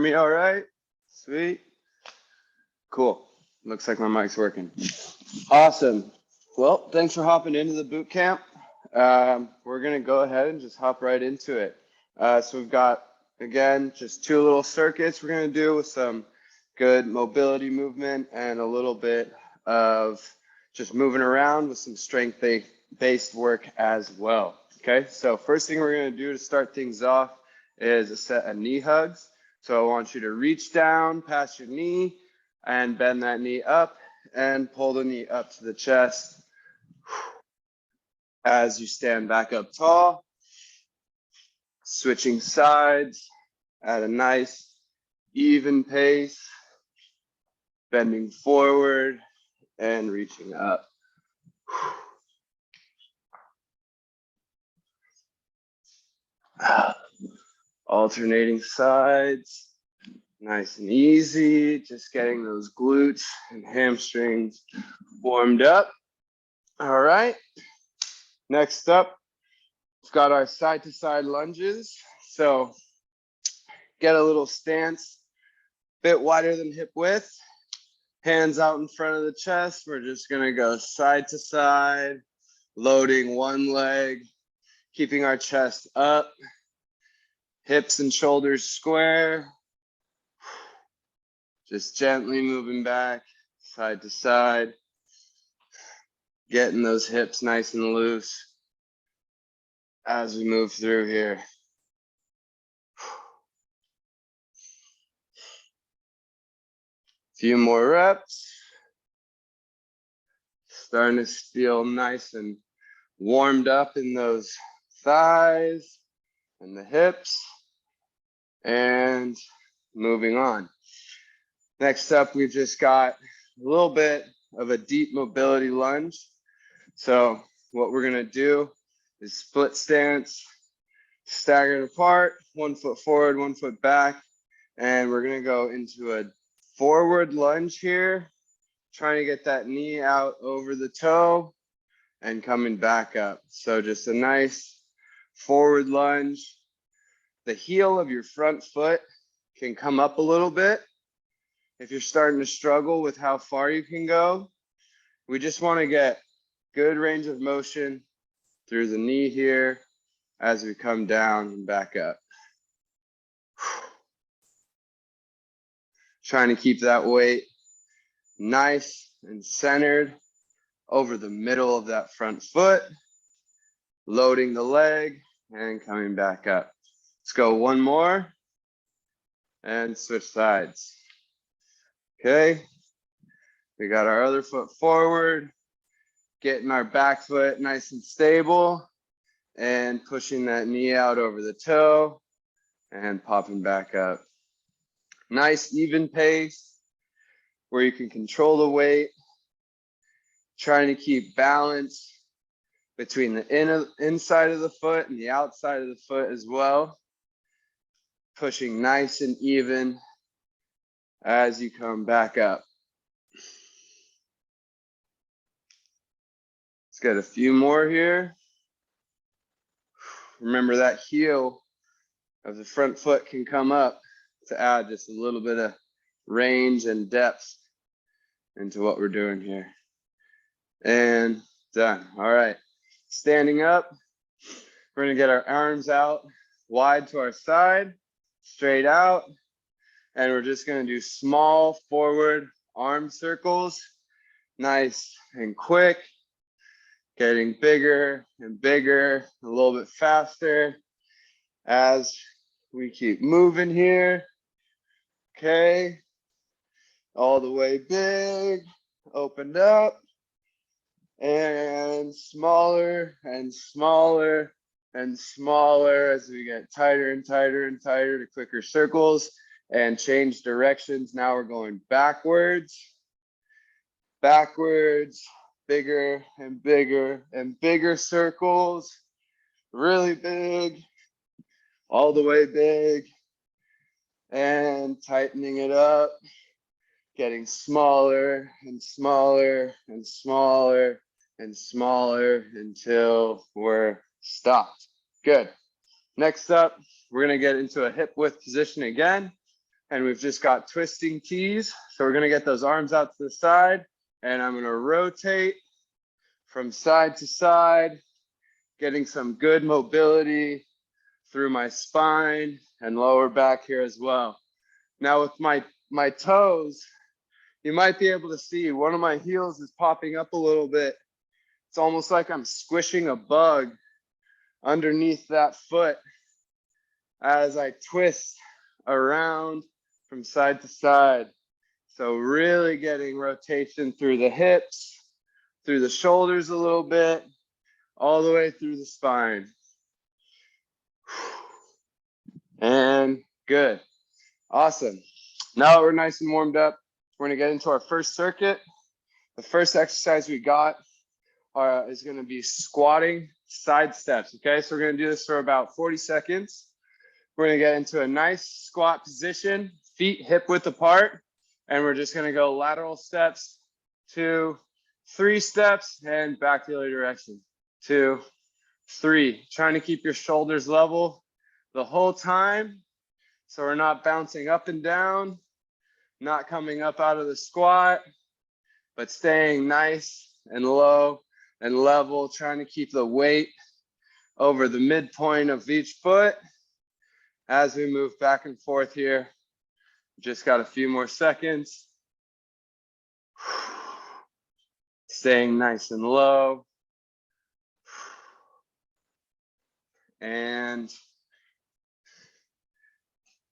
me all right? Sweet. Cool. Looks like my mic's working. Awesome. Well, thanks for hopping into the boot camp. We're going to go ahead and just hop right into it. So we've got, again, just 2 little circuits we're going to do with some good mobility movement and a little bit of just moving around with some strength-based work as well. Okay, so first thing we're going to do to start things off is a set of knee hugs. So I want you to reach down past your knee and bend that knee up and pull the knee up to the chest as you stand back up tall, switching sides at a nice even pace, bending forward and reaching up. Alternating sides, nice and easy, just getting those glutes and hamstrings warmed up. All right, next up, we've got our side-to-side lunges. So get a little stance, bit wider than hip width, hands out in front of the chest. We're just gonna go side to side, loading one leg, keeping our chest up, hips and shoulders square, just gently moving back side to side, getting those hips nice and loose as we move through here. Few more reps. Starting to feel nice and warmed up in those thighs and the hips. And moving on. Next up, we've just got a little bit of a deep mobility lunge. So what we're gonna do is split stance, staggered apart, 1 foot forward, 1 foot back. And we're gonna go into a forward lunge here, trying to get that knee out over the toe and coming back up. So just a nice forward lunge. The heel of your front foot can come up a little bit. If you're starting to struggle with how far you can go, we just want to get good range of motion through the knee here as we come down and back up. Trying to keep that weight nice and centered over the middle of that front foot, loading the leg and coming back up. Let's go one more and switch sides. Okay, we got our other foot forward, getting our back foot nice and stable and pushing that knee out over the toe and popping back up. Nice even pace where you can control the weight, trying to keep balance between the inside of the foot and the outside of the foot as well. Pushing nice and even as you come back up. Let's get a few more here. Remember that heel of the front foot can come up to add just a little bit of range and depth into what we're doing here. And done. All right, standing up, we're gonna get our arms out wide to our side, straight out, and we're just gonna do small forward arm circles, nice and quick, getting bigger and bigger, a little bit faster as we keep moving here. Okay, all the way big, opened up, and smaller and smaller and smaller as we get tighter and tighter and tighter to quicker circles and change directions. Now we're going backwards, bigger and bigger and bigger circles, really big, all the way big, and tightening it up, getting smaller and smaller and smaller and smaller until we're stopped. Good. Next up, we're gonna get into a hip width position again. and we've just got twisting tees. So we're gonna get those arms out to the side, and I'm gonna rotate from side to side, getting some good mobility through my spine and lower back here as well. Now with my toes, you might be able to see one of my heels is popping up a little bit. It's almost like I'm squishing a bug underneath that foot as I twist around from side to side. So really getting rotation through the hips, through the shoulders a little bit, all the way through the spine. And good. Awesome. Now that we're nice and warmed up, we're gonna get into our first circuit. The first exercise we got is gonna be squatting side steps, okay? So we're gonna do this for about 40 seconds. We're gonna get into a nice squat position, feet hip width apart, and we're just gonna go lateral steps, 2, 3 steps, and back the other direction, 2, 3. Trying to keep your shoulders level the whole time, so we're not bouncing up and down, not coming up out of the squat, but staying nice and low and level, trying to keep the weight over the midpoint of each foot as we move back and forth here. Just got a few more seconds. Staying nice and low. And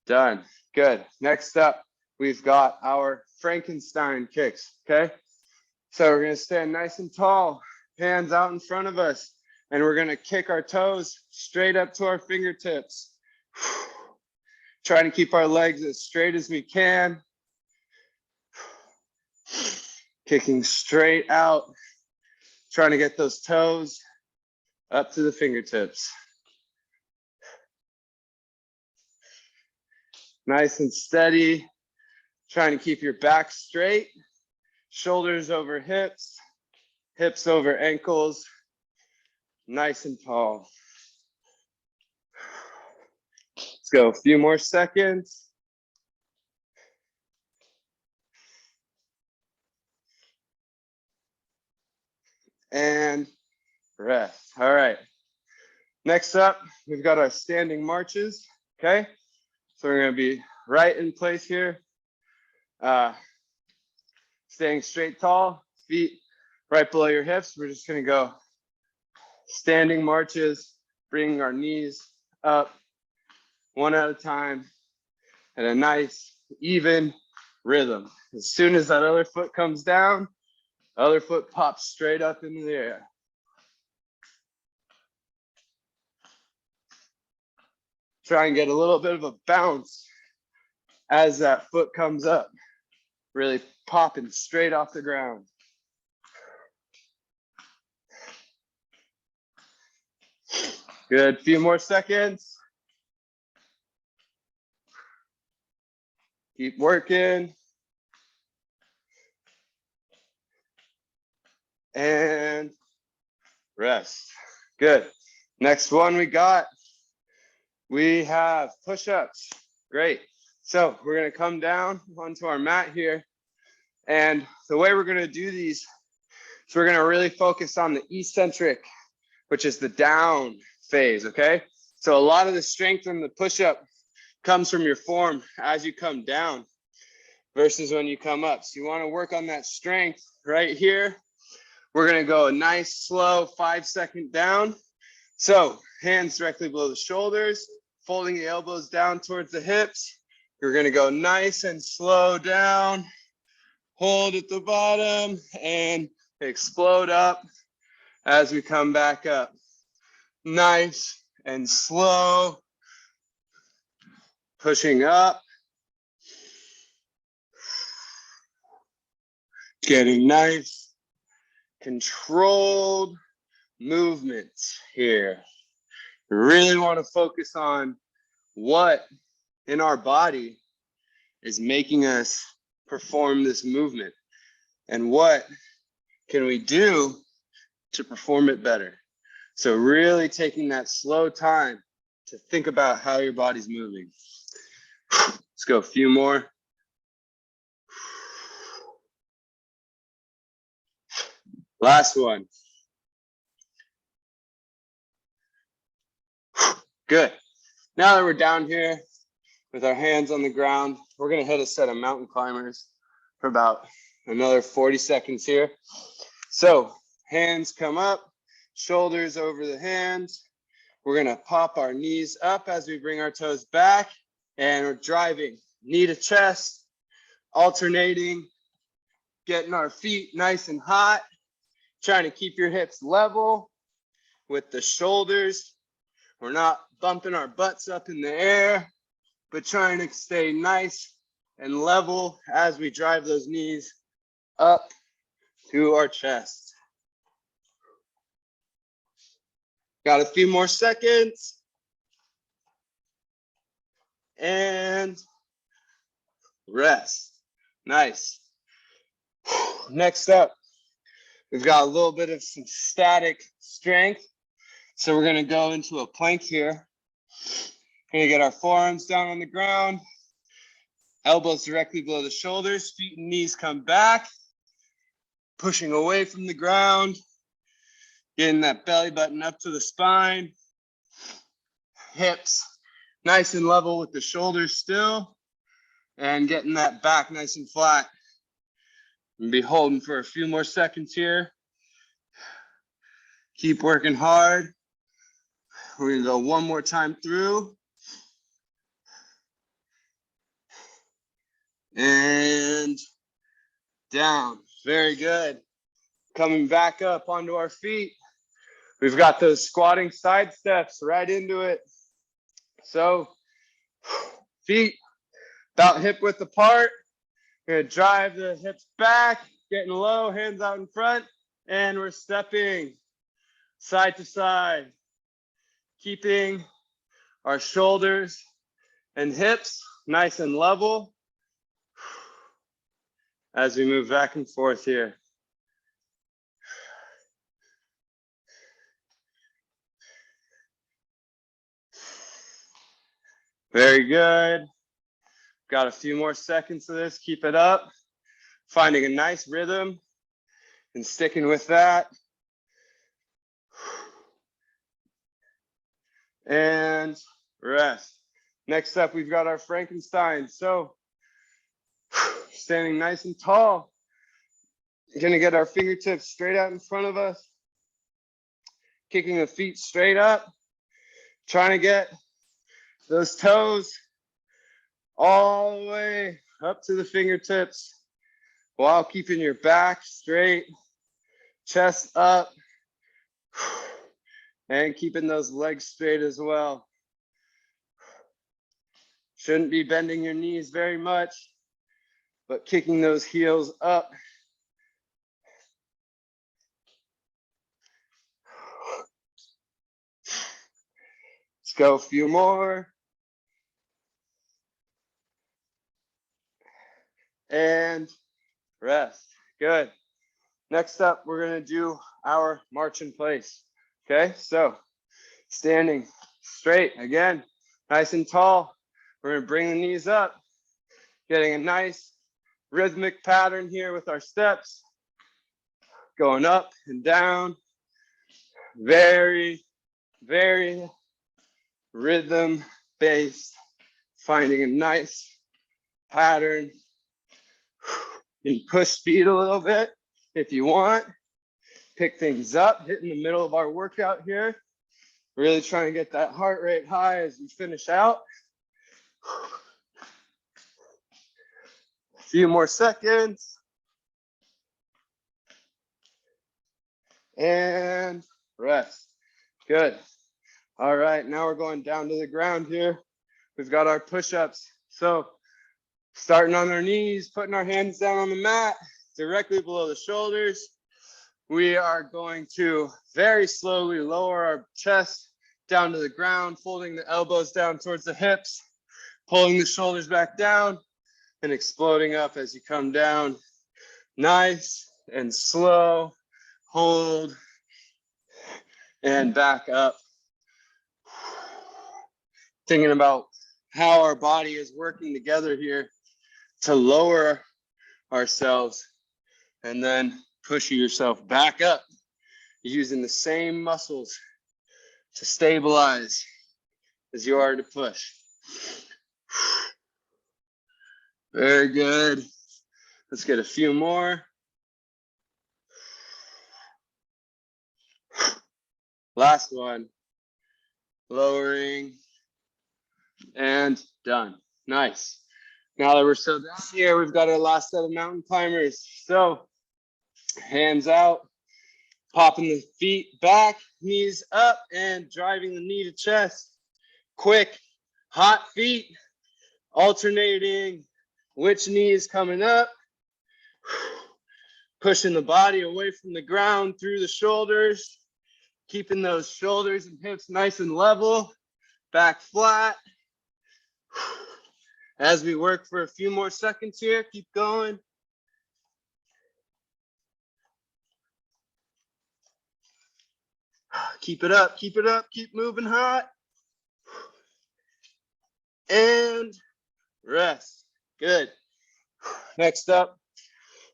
done. Good. Next up, we've got our Frankenstein kicks, okay? So we're gonna stand nice and tall, hands out in front of us, and we're gonna kick our toes straight up to our fingertips. Trying to keep our legs as straight as we can. Kicking straight out, trying to get those toes up to the fingertips. Nice and steady, trying to keep your back straight, shoulders over hips, hips over ankles, nice and tall. Let's go a few more seconds. And rest. All right. Next up, we've got our standing marches, okay? So we're gonna be right in place here. Staying straight tall, feet right below your hips. We're just gonna go standing marches, bringing our knees up one at a time at a nice, even rhythm. As soon as that other foot comes down, other foot pops straight up into the air. Try and get a little bit of a bounce as that foot comes up, really popping straight off the ground. Good, few more seconds. Keep working. And rest. Good. Next one we have push-ups. Great. So we're gonna come down onto our mat here. And the way we're gonna do these is we're gonna really focus on the eccentric, which is the down phase, okay? So a lot of the strength in the push-up comes from your form as you come down versus when you come up. So you wanna work on that strength right here. We're gonna go a nice, slow 5-second down. So hands directly below the shoulders, folding the elbows down towards the hips. You're gonna go nice and slow down, hold at the bottom, and explode up as we come back up. Nice and slow, pushing up, getting nice, controlled movements here. We really want to focus on what in our body is making us perform this movement and what can we do to perform it better. So really taking that slow time to think about how your body's moving. Let's Let's go a few more. Last one. Good. Now that we're down here with our hands on the ground, we're going to hit a set of mountain climbers for about another 40 seconds here. So hands come up, shoulders over the hands. We're going to pop our knees up as we bring our toes back, and we're driving knee to chest, alternating, getting our feet nice and hot, trying to keep your hips level with the shoulders. We're not bumping our butts up in the air, but trying to stay nice and level as we drive those knees up to our chest. Got a few more seconds. And rest. Nice. Next up, we've got a little bit of some static strength. So we're going to go into a plank here. Going to get our forearms down on the ground, elbows directly below the shoulders, feet and knees come back, pushing away from the ground, getting that belly button up to the spine, hips nice and level with the shoulders still, and getting that back nice and flat. And be holding for a few more seconds here. Keep working hard. We're going to go one more time through. And down. Very good. Coming back up onto our feet. We've got those squatting side steps right into it. So feet about hip width apart. We're going to drive the hips back, getting low, hands out in front, and we're stepping side to side, keeping our shoulders and hips nice and level as we move back and forth here. Very good. Got a few more seconds of this. Keep it up. Finding a nice rhythm and sticking with that. And rest. Next up, we've got our Frankenstein. So standing nice and tall. We're going to get our fingertips straight out in front of us. Kicking the feet straight up. Trying to get those toes all the way up to the fingertips while keeping your back straight, chest up, and keeping those legs straight as well. Shouldn't be bending your knees very much, but kicking those heels up. Let's go a few more. And rest. Good. Next up, we're going to do our march in place. Okay, so standing straight again, nice and tall. We're going to bring the knees up, getting a nice rhythmic pattern here with our steps, going up and down. Very, very rhythm based, finding a nice pattern. You can push speed a little bit if you want. Pick things up, hit in the middle of our workout here. Really trying to get that heart rate high as we finish out. A few more seconds. And rest. Good. All right, now we're going down to the ground here. We've got our push-ups. So starting on our knees, putting our hands down on the mat, directly below the shoulders. We are going to very slowly lower our chest down to the ground, folding the elbows down towards the hips, pulling the shoulders back down, and exploding up as you come down. Nice and slow. Hold and back up. Thinking about how our body is working together here to lower ourselves and then pushing yourself back up using the same muscles to stabilize as you are to push. Very good. Let's get a few more. Last one. Lowering and done. Nice. Now that we're still down here, we've got our last set of mountain climbers. So hands out, popping the feet back, knees up, and driving the knee to chest. Quick, hot feet, alternating which knee is coming up. Pushing the body away from the ground through the shoulders, keeping those shoulders and hips nice and level, back flat. As we work for a few more seconds here, keep going. Keep it up, keep it up, keep moving hot. And rest. Good. Next up,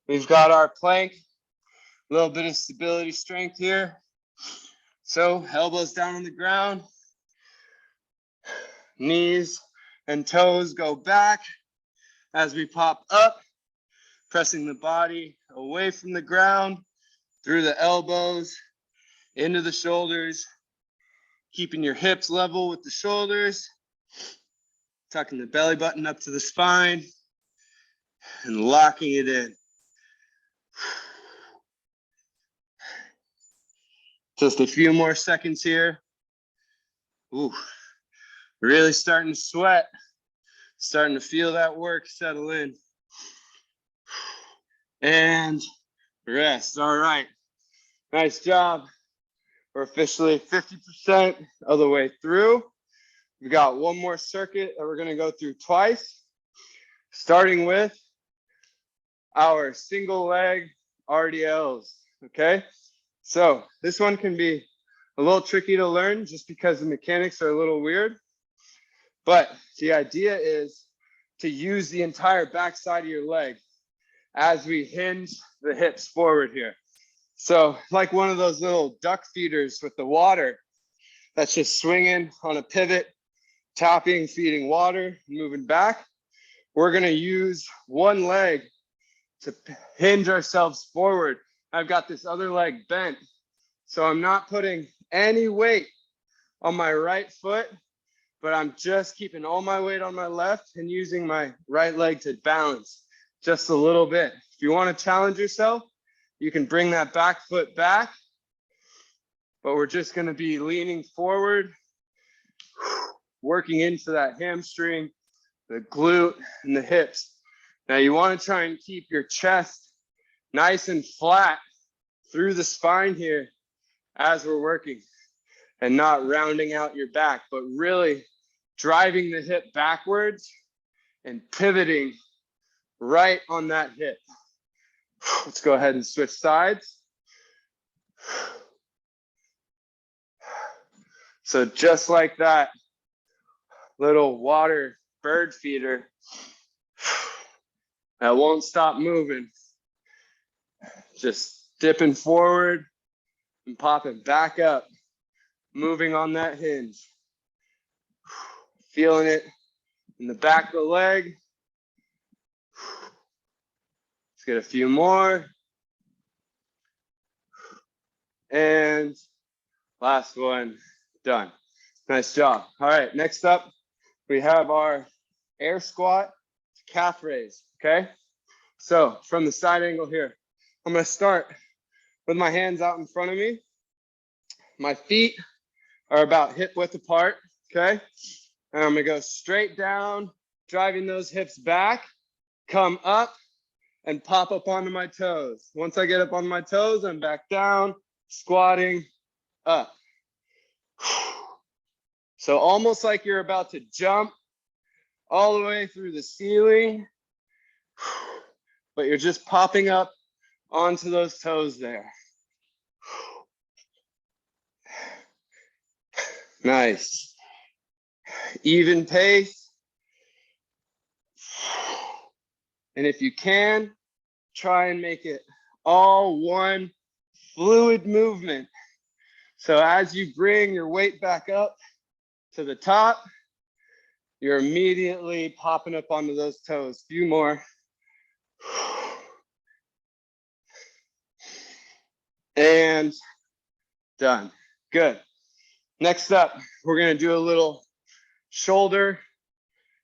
we've got our plank. A little bit of stability strength here. So elbows down on the ground. Knees and toes go back as we pop up, pressing the body away from the ground, through the elbows, into the shoulders, keeping your hips level with the shoulders, tucking the belly button up to the spine, and locking it in. Just a few more seconds here. Ooh, really starting to sweat, starting to feel that work settle in. And rest. All right, nice job. We're officially 50% of the way through. We got one more circuit that we're going to go through twice, starting with our single leg RDLs. Okay, so this one can be a little tricky to learn just because the mechanics are a little weird, but the idea is to use the entire backside of your leg as we hinge the hips forward here. So like one of those little duck feeders with the water that's just swinging on a pivot, tapping, feeding water, moving back. We're going to use one leg to hinge ourselves forward. I've got this other leg bent, so I'm not putting any weight on my right foot, but I'm just keeping all my weight on my left and using my right leg to balance just a little bit. If you want to challenge yourself, you can bring that back foot back, but we're just going to be leaning forward, working into that hamstring, the glute, and the hips. Now you want to try and keep your chest nice and flat through the spine here as we're working, and not rounding out your back, but really driving the hip backwards and pivoting right on that hip. Let's go ahead and switch sides. So just like that little water bird feeder that won't stop moving, just dipping forward and popping back up, moving on that hinge, feeling it in the back of the leg. Let's get a few more. And last one, done. Nice job. All right, next up, we have our air squat calf raise, okay? So from the side angle here, I'm gonna start with my hands out in front of me. My feet are about hip width apart, okay? And I'm gonna go straight down, driving those hips back, come up, and pop up onto my toes. Once I get up on my toes, I'm back down, squatting, up. So almost like you're about to jump all the way through the ceiling, but you're just popping up onto those toes there. Nice. Even pace. And if you can, try and make it all one fluid movement. So as you bring your weight back up to the top, you're immediately popping up onto those toes. Few more. And done. Good. Next up, we're going to do a little shoulder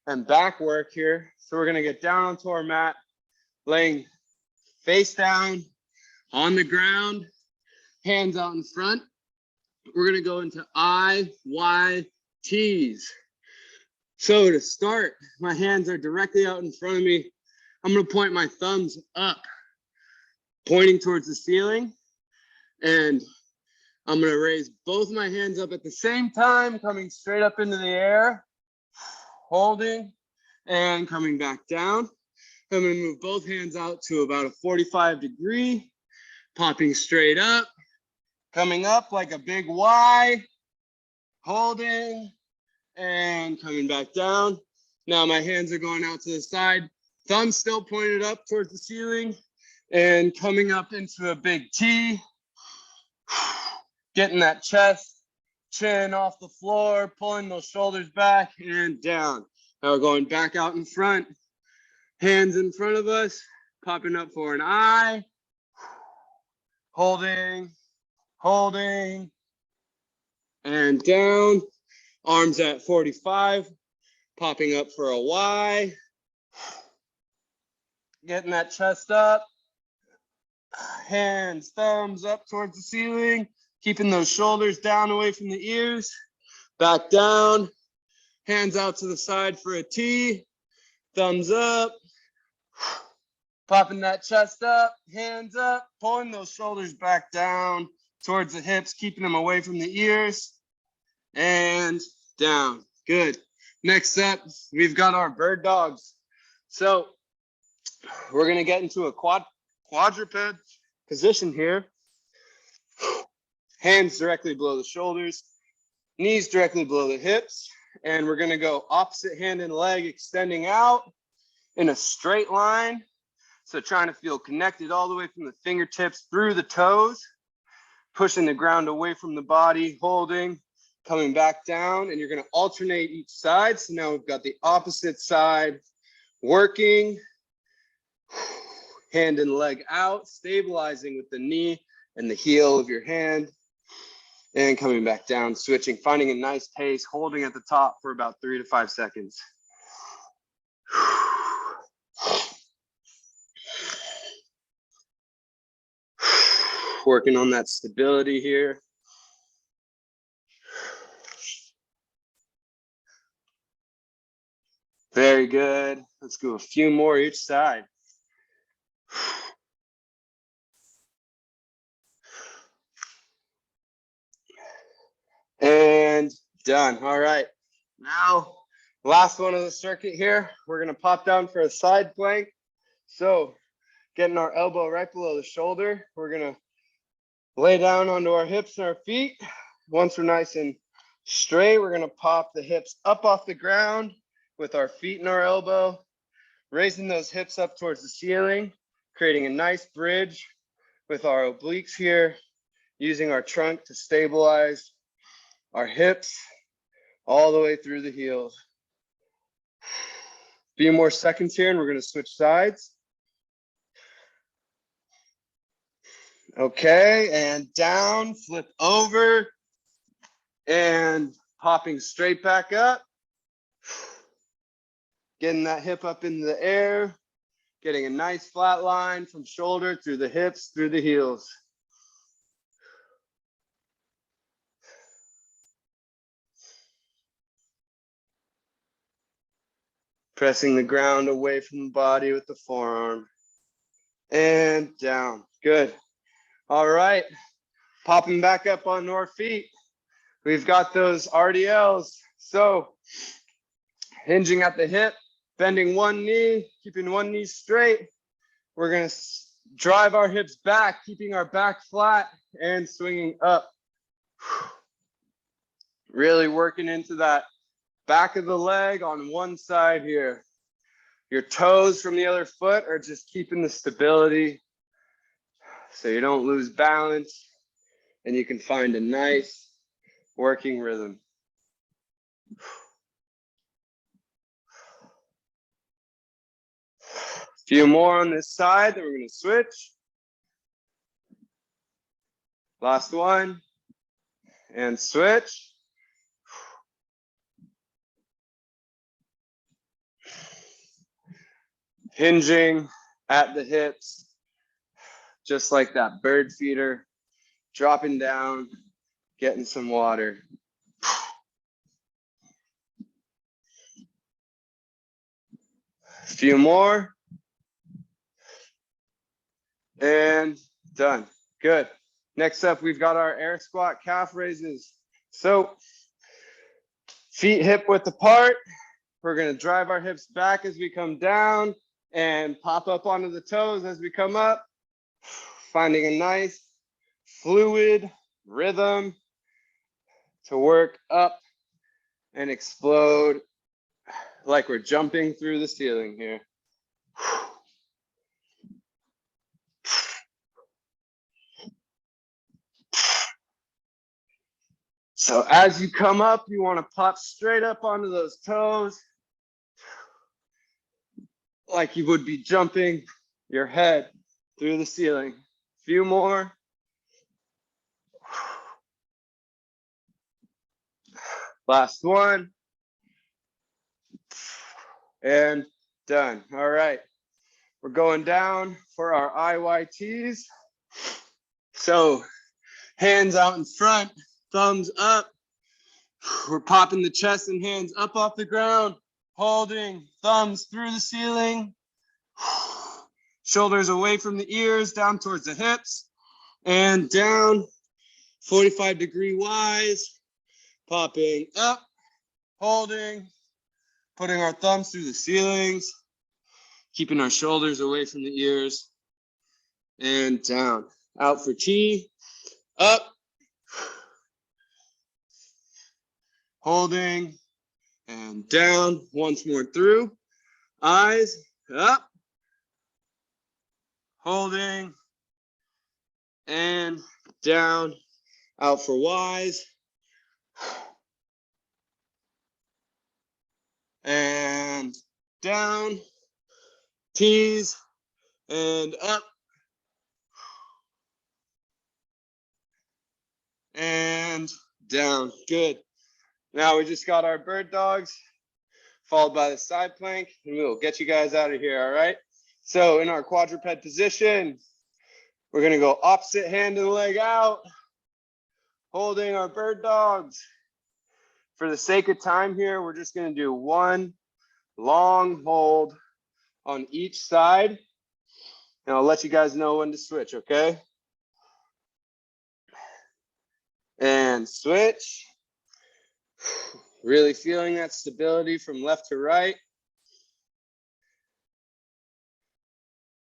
and back work here. So we're going to get down onto our mat, laying face down on the ground, hands out in front. We're going to go into IYTs. So to start, my hands are directly out in front of me. I'm going to point my thumbs up, pointing towards the ceiling. And I'm going to raise both my hands up at the same time, coming straight up into the air, holding, and coming back down. I'm going to move both hands out to about a 45-degree, popping straight up, coming up like a big Y, holding, and coming back down. Now my hands are going out to the side, thumbs still pointed up towards the ceiling, and coming up into a big T, getting that chest, chin off the floor, pulling those shoulders back and down. Now we're going back out in front, hands in front of us, popping up for an I, holding, holding, and down. Arms at 45, popping up for a Y, getting that chest up, hands, thumbs up towards the ceiling, keeping those shoulders down away from the ears, back down, hands out to the side for a T, thumbs up, popping that chest up, hands up, pulling those shoulders back down towards the hips, keeping them away from the ears, and down. Good. Next up, we've got our bird dogs. So we're going to get into a quadruped position here. Hands directly below the shoulders, knees directly below the hips, and we're going to go opposite hand and leg extending out in a straight line. So trying to feel connected all the way from the fingertips through the toes, pushing the ground away from the body, holding, coming back down, and you're going to alternate each side. So now we've got the opposite side working, hand and leg out, stabilizing with the knee and the heel of your hand, and coming back down, switching, finding a nice pace, holding at the top for about 3 to 5 seconds. Working on that stability here. Very good. Let's go a few more each side. And done. All right. Now, last one of the circuit here. We're going to pop down for a side plank. So getting our elbow right below the shoulder. We're going to lay down onto our hips and our feet. Once we're nice and straight, we're going to pop the hips up off the ground with our feet and our elbow, raising those hips up towards the ceiling, creating a nice bridge with our obliques here, using our trunk to stabilize our hips all the way through the heels. A few more seconds here and we're going to switch sides. Okay, and down, flip over, and popping straight back up. Getting that hip up in the air, getting a nice flat line from shoulder through the hips, through the heels. Pressing the ground away from the body with the forearm. And down. Good. All right. Popping back up onto our feet. We've got those RDLs. So hinging at the hip, bending one knee, keeping one knee straight. We're going to drive our hips back, keeping our back flat and swinging up. Really working into that back of the leg on one side here. Your toes from the other foot are just keeping the stability so you don't lose balance and you can find a nice working rhythm. A few more on this side, then we're going to switch. Last one, and switch. Hinging at the hips, just like that bird feeder, dropping down, getting some water. A few more. And done. Good. Next up, we've got our air squat calf raises. So feet hip width apart. We're going to drive our hips back as we come down and pop up onto the toes as we come up, finding a nice fluid rhythm to work up and explode like we're jumping through the ceiling here. So as you come up, you want to pop straight up onto those toes like you would be jumping your head through the ceiling. A few more. Last one. And done. All right. We're going down for our IYTs. So hands out in front, thumbs up. We're popping the chest and hands up off the ground, holding thumbs through the ceiling. Shoulders away from the ears, down towards the hips, and down 45-degree wise, popping up, holding, putting our thumbs through the ceilings, keeping our shoulders away from the ears, and down. Out for T, up, holding, and down. Once more through, eyes up, holding, and down. Out for Ys, and down, T's, and up, and down. Good. Now we just got our bird dogs, followed by the side plank, and we'll get you guys out of here, all right? So in our quadruped position, we're gonna go opposite hand and leg out, holding our bird dogs. For the sake of time here, we're just gonna do one long hold on each side, and I'll let you guys know when to switch, okay? And switch. Really feeling that stability from left to right.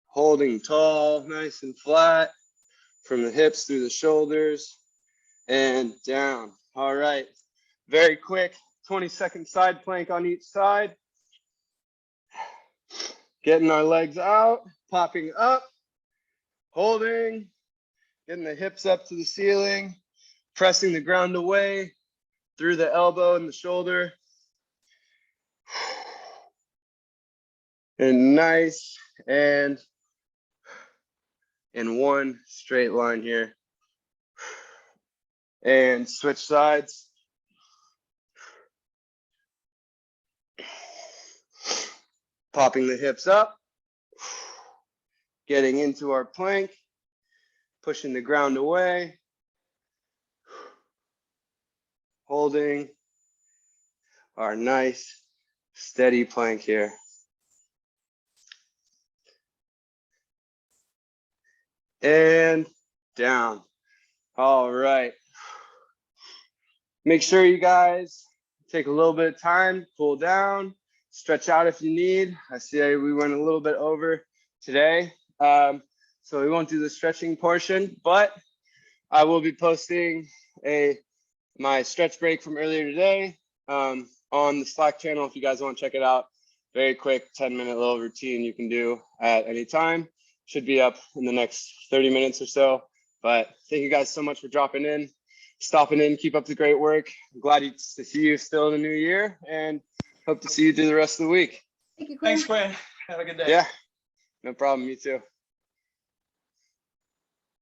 Holding tall, nice and flat from the hips through the shoulders and down. All right, very quick 20-second side plank on each side. Getting our legs out, popping up, holding, getting the hips up to the ceiling, pressing the ground away through the elbow and the shoulder. And nice and in one straight line here. And switch sides. Popping the hips up. Getting into our plank. Pushing the ground away. Holding our nice steady plank here. And down. All right. Make sure you guys take a little bit of time, cool down, stretch out if you need. I see we went a little bit over today. So we won't do the stretching portion, but I will be posting my stretch break from earlier today on the Slack channel if you guys want to check it out. very quick 10-minute little routine you can do at any time. Should be up in the next 30 minutes or so. But thank you guys so much for dropping in, stopping in. Keep up the great work. I'm glad to see you still in the new year, and hope to see you through the rest of the week. Thank you, Quinn. Thanks, Quinn. Have a good day. Yeah, no problem. You too.